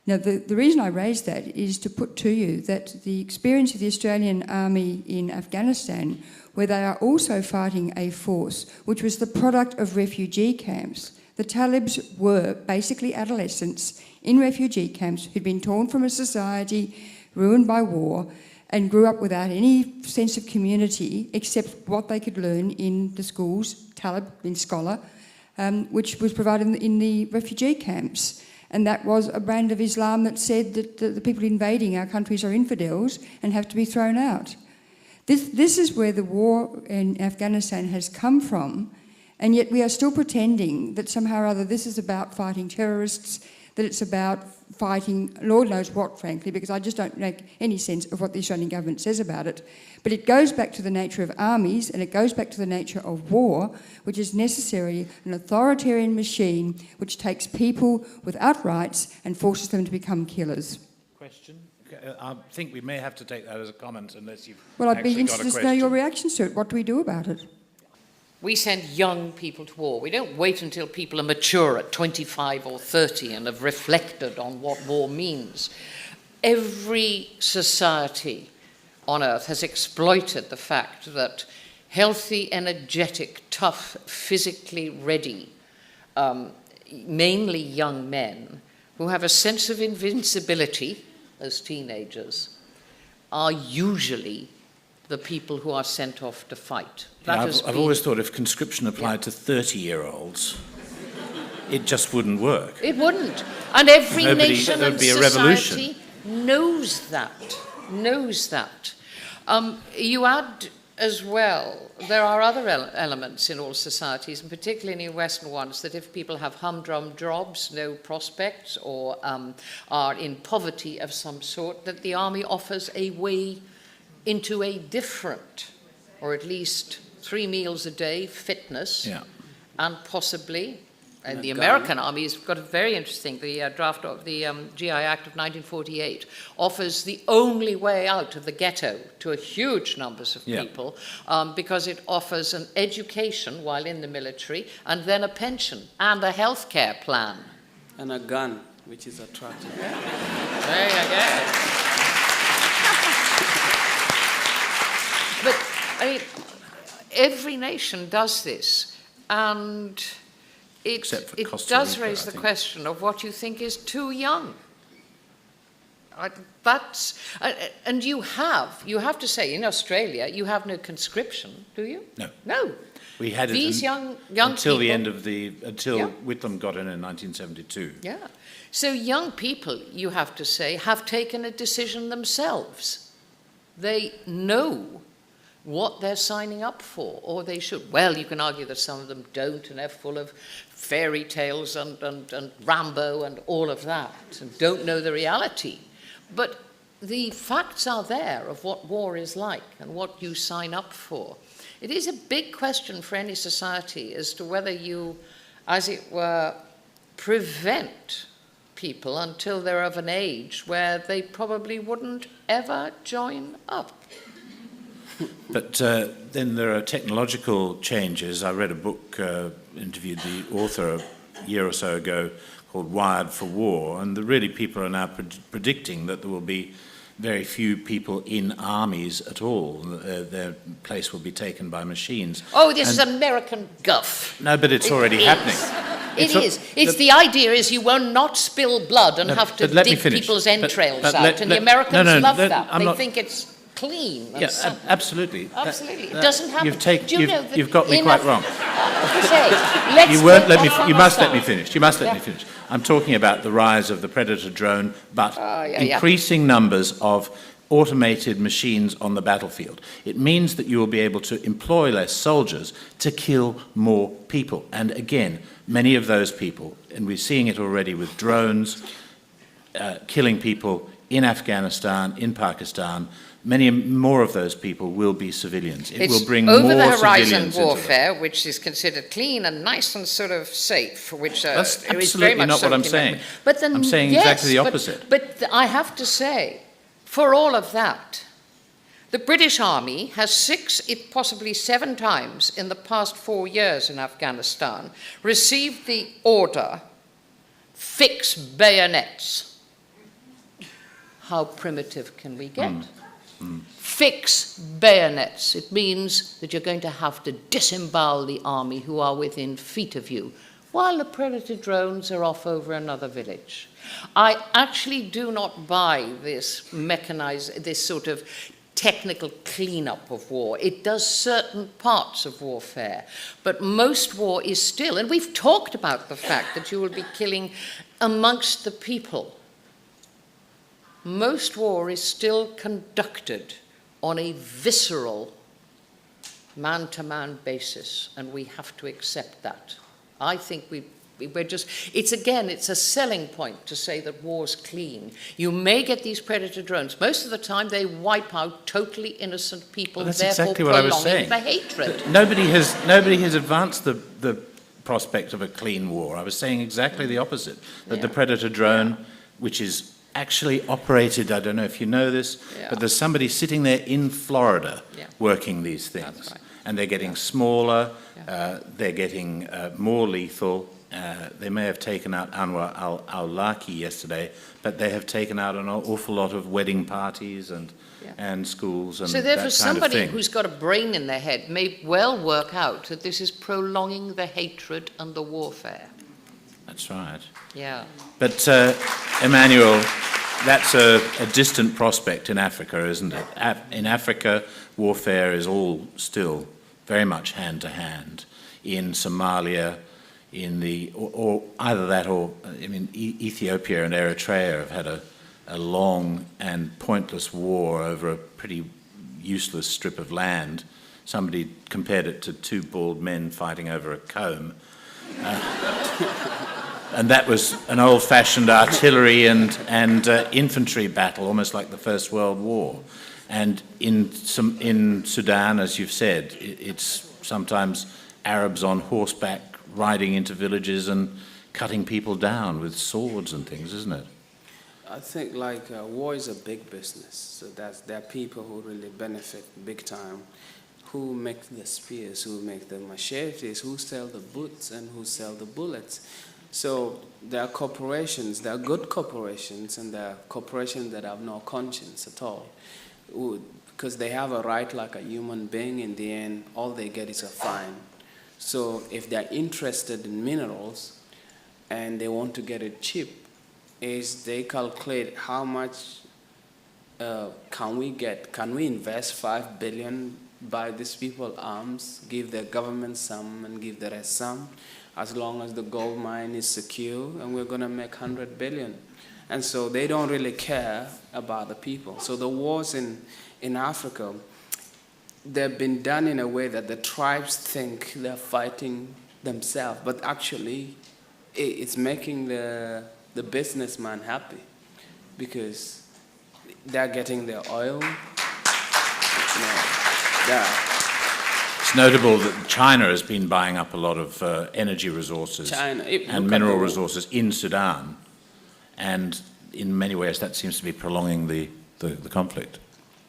F: Now, the reason I raise that is to put to you that the experience of the Australian Army in Afghanistan, where they are also fighting a force which was the product of refugee camps. The Talibs were basically adolescents in refugee camps who'd been torn from a society ruined by war and grew up without any sense of community except what they could learn in the schools, Talib being scholar, which was provided in the refugee camps. And that was a brand of Islam that said that the people invading our countries are infidels and have to be thrown out. This is where the war in Afghanistan has come from, and yet we are still pretending that somehow or other this is about fighting terrorists, that it's about fighting Lord knows what, frankly, because I just don't make any sense of what the Australian government says about it. But it goes back to the nature of armies, and it goes back to the nature of war, which is necessarily an authoritarian machine which takes people without rights and forces them to become killers.
A: Question? I think we may have to take that as a comment unless you've
F: Well, I'd be
A: actually got a
F: interested to
A: question.
F: know your reactions to it. What do we do about it?
B: We send young people to war. We don't wait until people are mature at 25 or 30 and have reflected on what war means. Every society on earth has exploited the fact that healthy, energetic, tough, physically ready, mainly young men who have a sense of invincibility as teenagers are usually the people who are sent off to fight.
A: I've always thought if conscription applied to 30-year-olds, it just wouldn't work.
B: It wouldn't. And every nation
A: there'd
B: and
A: be a
B: society
A: revolution.
B: knows that. You add as well, there are other elements in all societies, and particularly in Western ones, that if people have humdrum jobs, no prospects, or are in poverty of some sort, that the army offers a way into a different, or at least 3 meals a day, fitness, and possibly, and the American Army has got a very interesting, the draft of the GI Act of 1948 offers the only way out of the ghetto to a huge numbers of people, because it offers an education while in the military, and then a pension, and a health care plan.
C: And a gun, which is attractive.
B: There you go. But, I mean, every nation does this, and it does raise the question of what you think is too young. And you have to say, in Australia, you have no conscription, do you?
A: No.
B: No.
A: We had
B: These
A: it
B: young
A: until
B: people,
A: the end of until Whitlam got in 1972.
B: Yeah. So young people, you have to say, have taken a decision themselves. They know what they're signing up for, or they should. Well, you can argue that some of them don't, and they're full of fairy tales and Rambo and all of that, and don't know the reality. But the facts are there of what war is like and what you sign up for. It is a big question for any society as to whether you, as it were, prevent people until they're of an age where they probably wouldn't ever join up.
A: But then there are technological changes. I read a book, interviewed the author a year or so ago, called Wired for War, and really people are now predicting that there will be very few people in armies at all. Their place will be taken by machines.
B: Oh, this is American guff.
A: No, but it's already happening.
B: It's the idea is you will not spill blood and have to dig people's entrails out, and the Americans love that. They think it's clean. And
A: absolutely.
B: Absolutely. It doesn't happen.
A: You've got me quite wrong. You must let me finish. You must let me finish. I'm talking about the rise of the Predator drone, but increasing numbers of automated machines on the battlefield. It means that you will be able to employ less soldiers to kill more people. And again, many of those people, and we're seeing it already with drones, killing people in Afghanistan, in Pakistan, many more of those people will be civilians. It will bring more civilians into
B: over-the-horizon warfare, which is considered clean and nice and sort of safe, which
A: that's
B: is very
A: absolutely
B: much
A: not what I'm saying.
B: But then,
A: I'm saying exactly the opposite.
B: But I have to say, for all of that, the British Army has 6, if possibly 7 times in the past 4 years in Afghanistan received the order, fix bayonets. how primitive can we get? Fix bayonets. It means that you're going to have to disembowel the army who are within feet of you, while the Predator drones are off over another village. I actually do not buy this this sort of technical cleanup of war. It does certain parts of warfare, but most war is still, and we've talked about the fact that you will be killing amongst the people. Most war is still conducted on a visceral, man-to-man basis, and we have to accept that. I think we're just, it's a selling point to say that war's clean. You may get these Predator drones. Most of the time they wipe out totally innocent people,
A: Well, that's
B: therefore
A: exactly what I was
B: prolonging
A: saying.
B: the hatred.
A: Nobody has advanced the prospect of a clean war. I was saying exactly the opposite, that the Predator drone, which is actually operated, I don't know if you know this, but there's somebody sitting there in Florida working these things.
B: That's right.
A: And they're getting smaller, they're getting more lethal. They may have taken out Anwar al-Awlaki yesterday, but they have taken out an awful lot of wedding parties and schools and
B: So
A: that
B: therefore
A: kind of
B: somebody
A: thing.
B: who's got a brain in their head may well work out that this is prolonging the hatred and the warfare.
A: That's right.
B: Yeah.
A: But, Emmanuel, that's a distant prospect in Africa, isn't it? In Africa, warfare is all still very much hand-to-hand. In Somalia, or either that or, I mean, Ethiopia and Eritrea have had a long and pointless war over a pretty useless strip of land. Somebody compared it to two bald men fighting over a comb. And that was an old-fashioned artillery and infantry battle, almost like the First World War. And in Sudan, as you've said, it's sometimes Arabs on horseback riding into villages and cutting people down with swords and things, isn't it?
C: I think war is a big business. So there are people who really benefit big time, who make the spears, who make the machetes, who sell the boots, and who sell the bullets. So there are corporations, there are good corporations, and there are corporations that have no conscience at all. Because they have a right like a human being. In the end, all they get is a fine. So if they're interested in minerals and they want to get it cheap, they calculate how much can we invest 5 billion, buy these people arms, give the government some and give the rest some, as long as the gold mine is secure, and we're going to make 100 billion. And so they don't really care about the people. So the wars in Africa, they've been done in a way that the tribes think they're fighting themselves, but actually it's making the businessman happy because they're getting their oil.
A: It's notable that China has been buying up a lot of energy resources and mineral resources in Sudan, and in many ways that seems to be prolonging the conflict.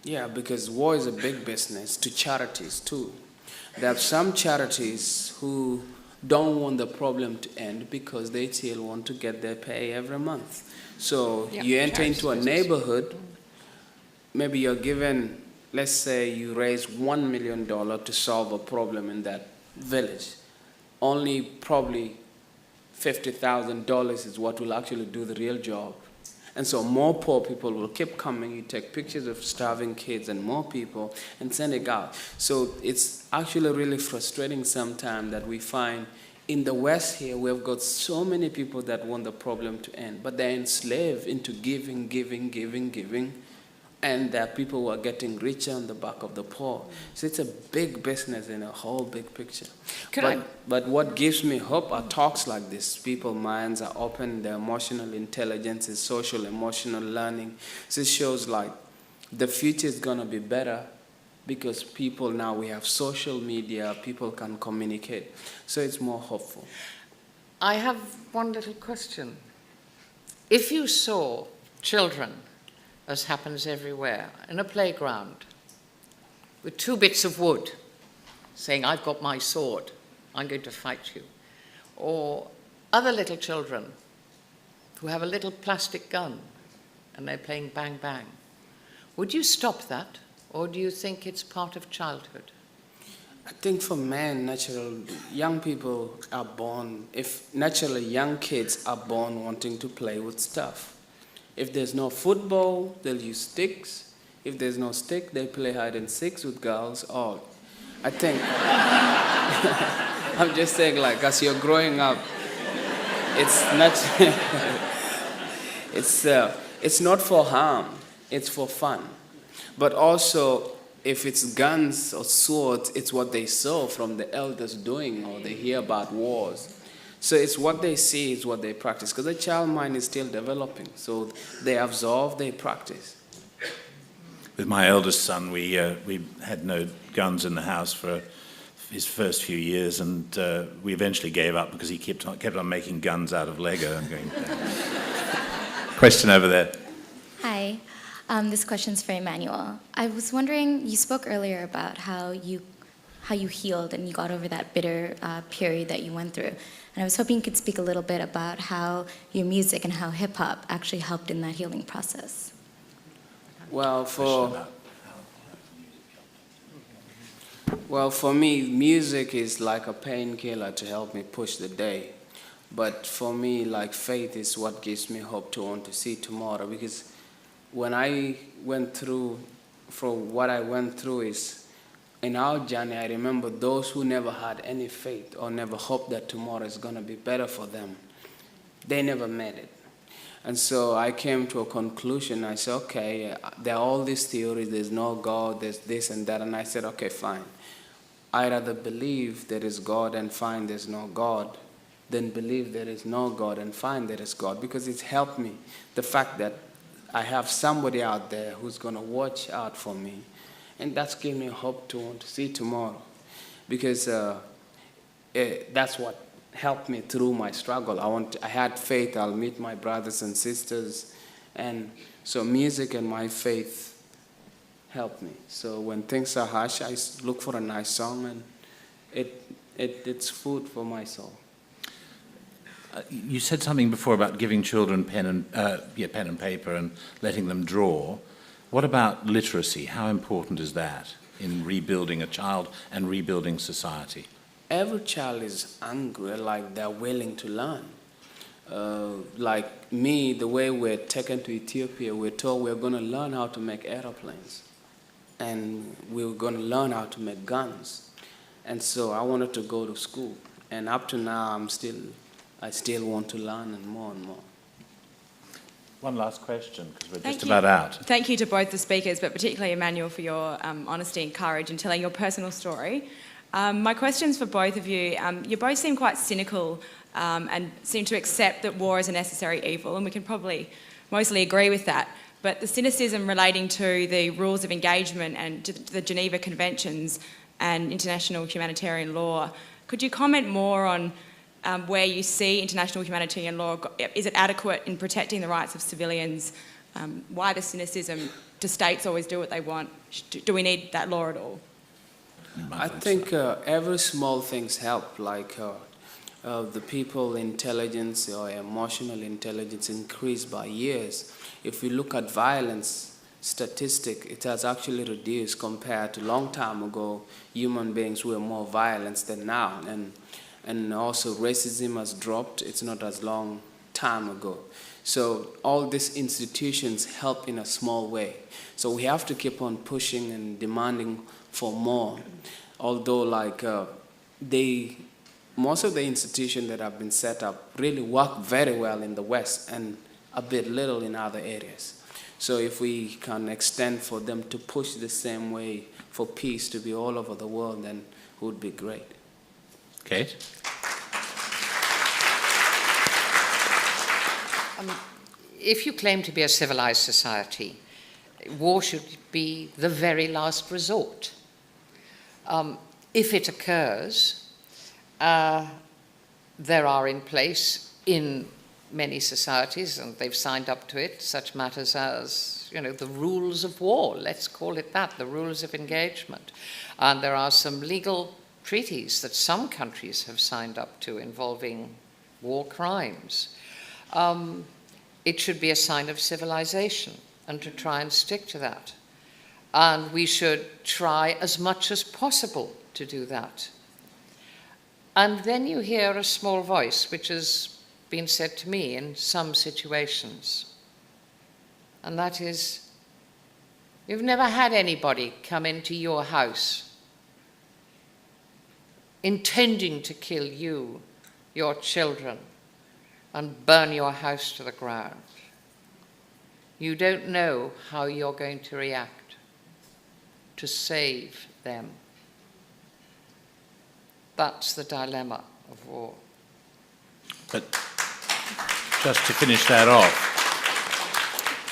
C: Yeah, because war is a big business to charities too. There are some charities who don't want the problem to end because they still want to get their pay every month. So you enter into a neighborhood, maybe you're given, let's say you raise $1 million to solve a problem in that village. Only probably $50,000 is what will actually do the real job. And so more poor people will keep coming. You take pictures of starving kids and more people and send it out. So it's actually really frustrating sometimes that we find in the West here, we've got so many people that want the problem to end, but they're enslaved into giving. And there are people who are getting richer on the back of the poor. So it's a big business in a whole big picture. But what gives me hope are talks like this. People's minds are open, their emotional intelligence is social, emotional learning. So it shows like the future is going to be better because people now, we have social media, people can communicate. So it's more hopeful.
B: I have one little question. If you saw children, as happens everywhere, in a playground with 2 bits of wood saying, I've got my sword, I'm going to fight you. Or other little children who have a little plastic gun and they're playing bang bang. Would you stop that, or do you think it's part of childhood?
C: I think for men, young people are born, naturally young kids are born wanting to play with stuff. If there's no football, they'll use sticks. If there's no stick, they play hide and seek with girls. Or I think, I'm just saying, like, as you're growing up, it's not for harm, it's for fun. But also, if it's guns or swords, it's what they saw from the elders doing, or they hear about wars. So it's what they see, it's what they practice. Because the child mind is still developing. So they absorb, they practice.
A: With my eldest son, we had no guns in the house for his first few years, and we eventually gave up because he kept on making guns out of Lego and going. Question over there.
G: Hi. This question's for Emmanuel. I was wondering, you spoke earlier about how you healed and you got over that bitter period that you went through. And I was hoping you could speak a little bit about how your music and how hip-hop actually helped in that healing process.
C: Well, for me, music is like a painkiller to help me push the day. But for me, like, faith is what gives me hope to want to see tomorrow. Because when I went through, what I went through is, in our journey, I remember those who never had any faith or never hoped that tomorrow is going to be better for them, they never made it. And so I came to a conclusion. I said, okay, there are all these theories, there's no God, there's this and that. And I said, okay, fine. I'd rather believe there is God and find there's no God than believe there is no God and find there is God, because it's helped me. The fact that I have somebody out there who's going to watch out for me. And that's given me hope to want to see tomorrow. Because that's what helped me through my struggle. I had faith, I'll meet my brothers and sisters. And so music and my faith helped me. So when things are harsh, I look for a nice song, and it's food for my soul.
A: You said something before about giving children pen and paper and letting them draw. What about literacy? How important is that in rebuilding a child and rebuilding society?
C: Every child is hungry, like they're willing to learn. Like me, the way we're taken to Ethiopia, we're told we're going to learn how to make airplanes. And we were going to learn how to make guns. And so I wanted to go to school. And up to now, I still want to learn, and more and more.
A: One last question, because we're just about out.
H: Thank you to both the speakers, but particularly Emmanuel for your honesty and courage in telling your personal story. My question's for both of you. You both seem quite cynical and seem to accept that war is a necessary evil, and we can probably mostly agree with that. But the cynicism relating to the rules of engagement and to the Geneva Conventions and international humanitarian law, could you comment more on where you see international humanitarian law? Is it adequate in protecting the rights of civilians? Why the cynicism? Do states always do what they want? Do we need that law at all?
C: I think every small things help, like the people intelligence or emotional intelligence increased by years. If we look at violence statistic, it has actually reduced compared to a long time ago. Human beings were more violent than now, and also racism has dropped. It's not as long time ago. So all these institutions help in a small way. So we have to keep on pushing and demanding for more. Although most of the institutions that have been set up really work very well in the West and a bit little in other areas. So if we can extend for them to push the same way for peace to be all over the world, then it would be great.
A: Kate?
B: If you claim to be a civilized society, war should be the very last resort. If it occurs, there are in place in many societies, and they've signed up to it, such matters as, the rules of war, let's call it that, the rules of engagement. And there are some legal treaties that some countries have signed up to involving war crimes. it should be a sign of civilization, and to try and stick to that. And we should try as much as possible to do that. And then you hear a small voice, which has been said to me in some situations. And that is, you've never had anybody come into your house intending to kill you, your children, and burn your house to the ground. You don't know how you're going to react to save them. That's the dilemma of war.
A: But just to finish that off,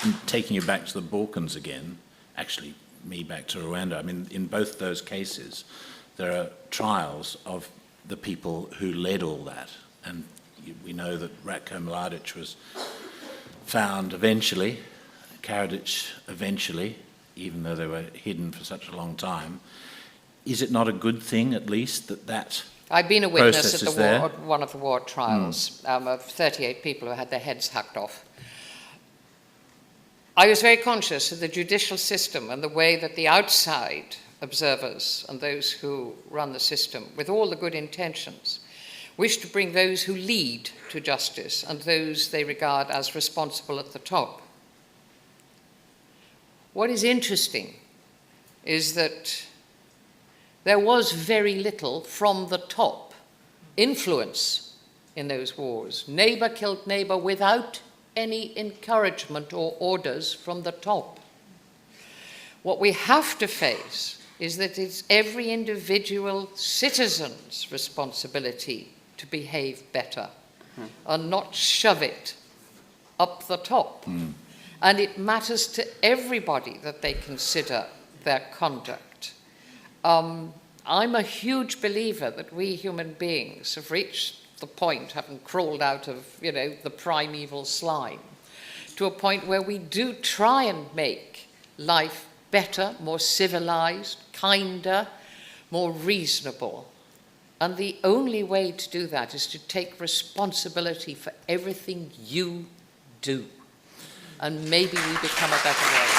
A: and taking you back to the Balkans again, actually me back to Rwanda, I mean, in both those cases, there are trials of the people who led all that. And we know that Ratko Mladic was found eventually, Karadzic eventually, even though they were hidden for such a long time. Is it not a good thing, at least, that
B: I've been a witness at
A: there?
B: one of the war trials of 38 people who had their heads hacked off. I was very conscious of the judicial system and the way that the outside observers and those who run the system, with all the good intentions, wish to bring those who lead to justice and those they regard as responsible at the top. What is interesting is that there was very little from the top influence in those wars. Neighbor killed neighbor without any encouragement or orders from the top. What we have to face is that it's every individual citizen's responsibility to behave better and not shove it up the top. And it matters to everybody that they consider their conduct. I'm a huge believer that we human beings have reached the point, having crawled out of, the primeval slime, to a point where we do try and make life better, more civilized, kinder, more reasonable. And the only way to do that is to take responsibility for everything you do. And maybe we become a better world.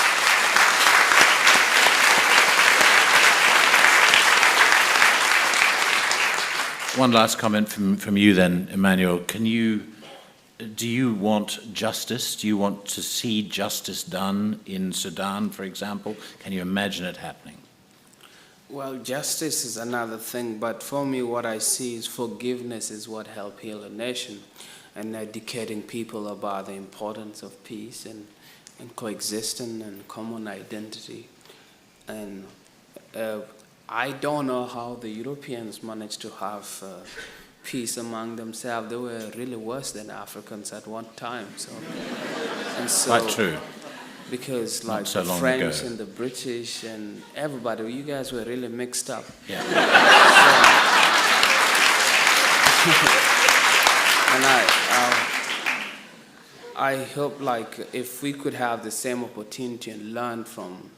A: One last comment from you then, Emmanuel. Do you want justice? Do you want to see justice done in Sudan, for example? Can you imagine it happening?
C: Well, justice is another thing, but for me what I see is forgiveness is what helps heal a nation, and educating people about the importance of peace and coexistence and common identity. And I don't know how the Europeans managed to have peace among themselves. They were really worse than Africans at one time. So
A: Quite true.
C: Because
A: Not so
C: the
A: long
C: French
A: ago.
C: and the British and everybody, you guys were really mixed up.
A: Yeah.
C: And I hope if we could have the same opportunity and learn from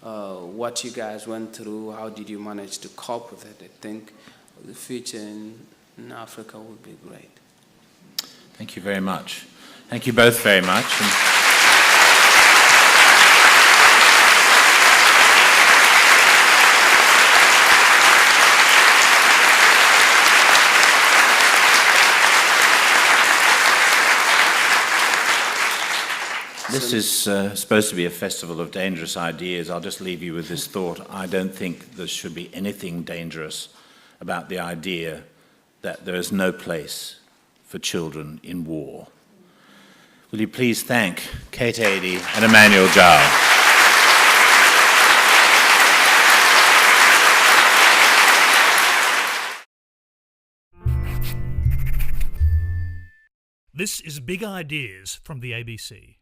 C: what you guys went through, how did you manage to cope with it? I think the future in Africa would be great.
A: Thank you very much. Thank you both very much. This is supposed to be a festival of dangerous ideas. I'll just leave you with this thought. I don't think there should be anything dangerous about the idea that there is no place for children in war. Will you please thank Kate Adie and Emmanuel Jal.
I: This is Big Ideas from the ABC.